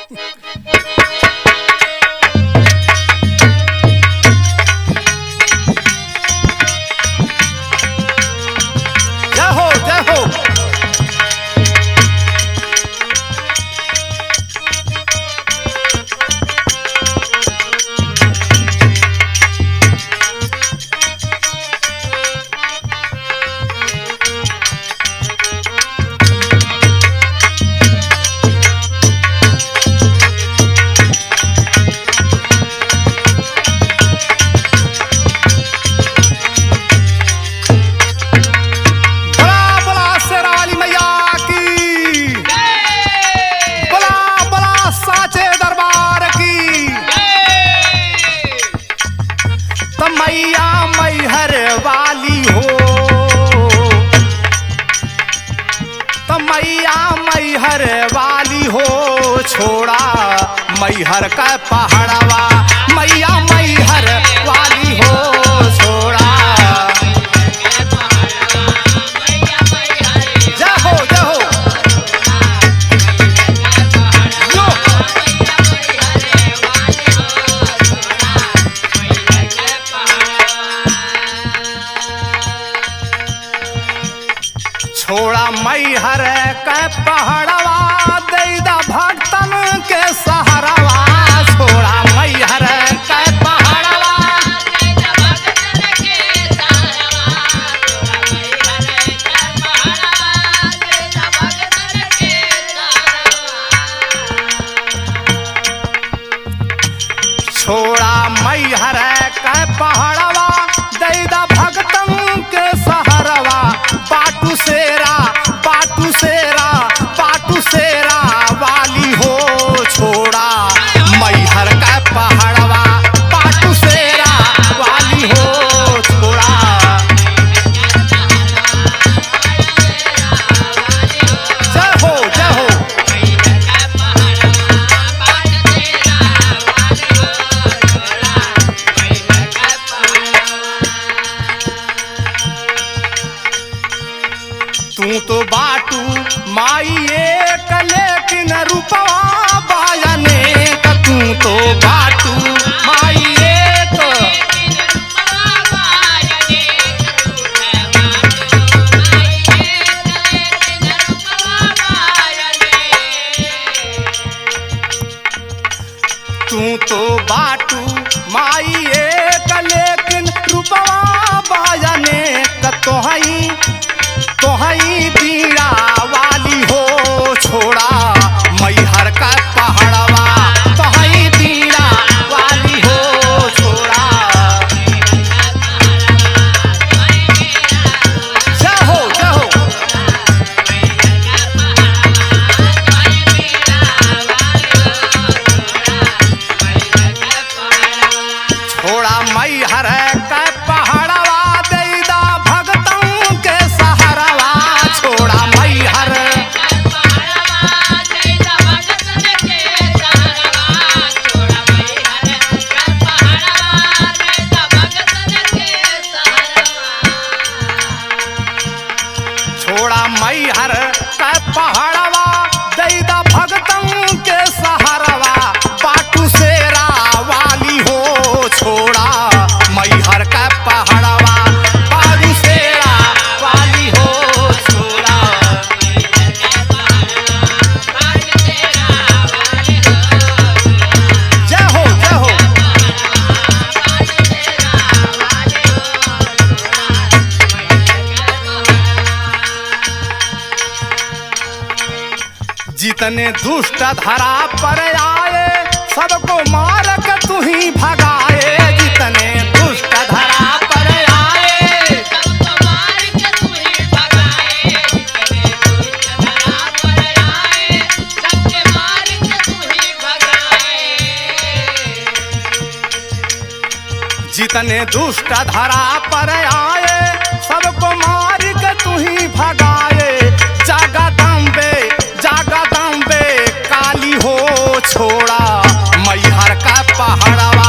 जय हो जय हो। मैया मैहर वाली हो, तो मैया मैहर वाली हो, छोड़ा मैहर का पहाड़वा। मैया मैहर वाली हो, छोड़ा। जय हो जय हो। छोड़ा मैहर के पहाड़वा, दैदा भक्तन के सहारवा। छोड़ा मैहर के पहाड़वा, दैदा भक्तन के सहारवा। छोड़ा मैहर के पहाड़वा, दैदा भक्तन के सहारवा। पाटू सेरा पाटू सेरा पाटू सेरा वाली हो, छोड़ा मैहर का पहाड़वा। पाटू सेरा वाली हो, छोड़ा। जय हो जय हो। तू तो बाटू माई एक, लेकिन रूपवा बायने। तू तो बाटू माई एक, तू तो बाटू माई एक, लेकिन रूपवा बायने। तोहई बीड़ा वाली हो, छोड़ा मैहर का पहाड़वा। तोहई बीड़ा वाली हो, छोड़ा। जय हो जय हो। छोड़ा मैहर का पहाड़वा, दैदा भक्तन के सहारवा। छोड़ा मैहर छोड़ा मैहर का पहाड़वा, दैदा भक्तन के सहारवा। पाटू सेरा वाली हो, छोड़ा मैहर का पहाड़वा। पाटू सेरा वाली हो, छोड़ा। जय हो जय हो। जितने दुष्ट धरा पर आए, सबको मार के तू ही भगाए। जितने दुष्ट धरा पर आए, सबको मार के तू ही भगाए। सबके मार के तू ही भगाए। जितने दुष्ट धरा पर आए, सबको मार के तू ही भगाए। जगदम्बे जगदम्बे काली हो, छोड़ा मैहर का पहाड़वा।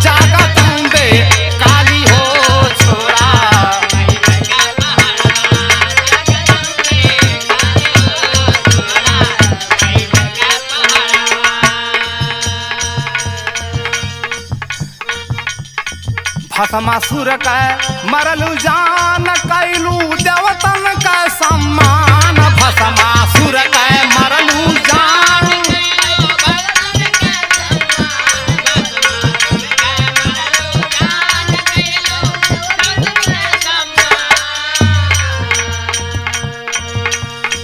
जगदम्बे काली हो, छोड़ा। भस्मासुर के मरलू जान कैलू देवतन का सम्मान भस्मासुर के मरलू जान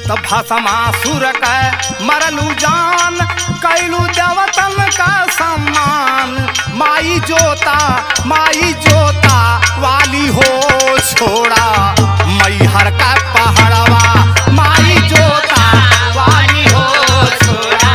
तो भस्मासुर के मरलू जान कैलू देवतन का सम्मान माई जोता वाली हो छोड़ा मैहर का पहाड़वा माई जोता वाली हो छोड़ा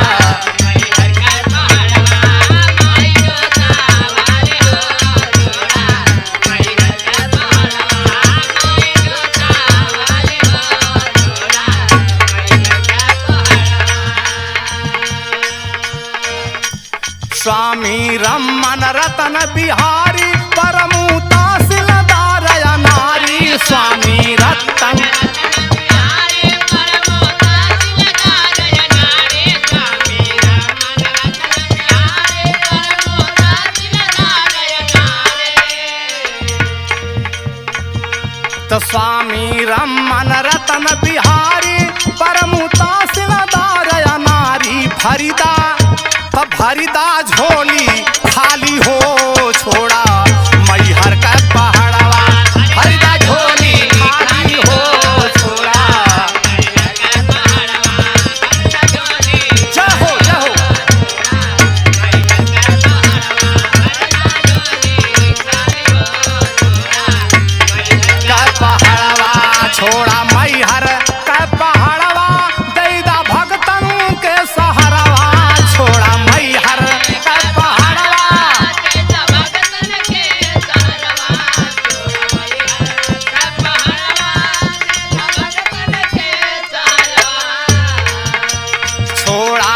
स्वामी रमन रतन बिहारी परमुता सिलदार नारी स्वामी रतन तो स्वामी रमन रतन बिहारी परमुता सिलदार नारी भरिदा झोली खाली हो छोड़ा मैहर का पहाड़वा भरिदा झोली खाली हो छोड़ा जहो जहो का पहाड़वा छोड़ा मैहर का पहाड़वा दैदा भगतन के सहारवा छोड़ा मैहर का पहाड़वा छोड़ा